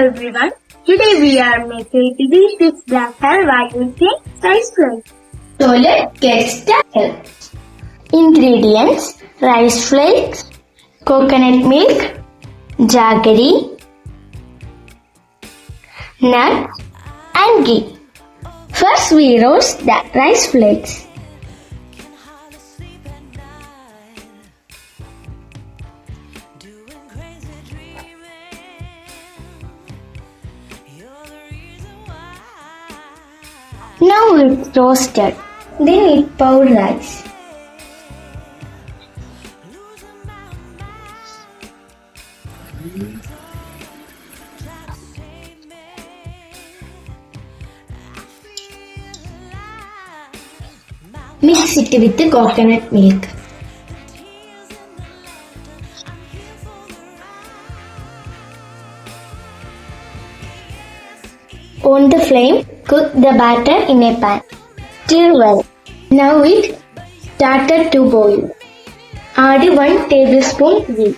everyone. Today we are making delicious black halwa using rice flour. So let's get started. Ingredients: rice flakes, coconut milk, jaggery, nuts and ghee. First we roast the rice flakes. Now it's roasted. Then it poured rice. Mix it with the coconut milk. On the flame, cook the batter in a pan. Stir well. Now it started to boil. Add 1 tablespoon ghee.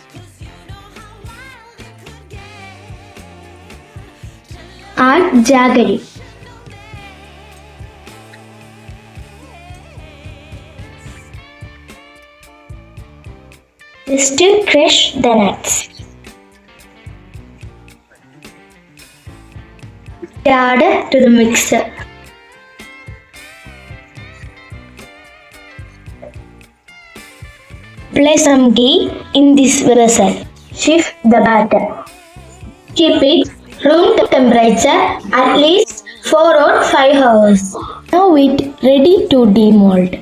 Add jaggery. Just crush the nuts. Add to the mixer. Place some ghee in this vessel. Shift the batter. Keep it room temperature at least 4 or 5 hours. Now it ready to demold.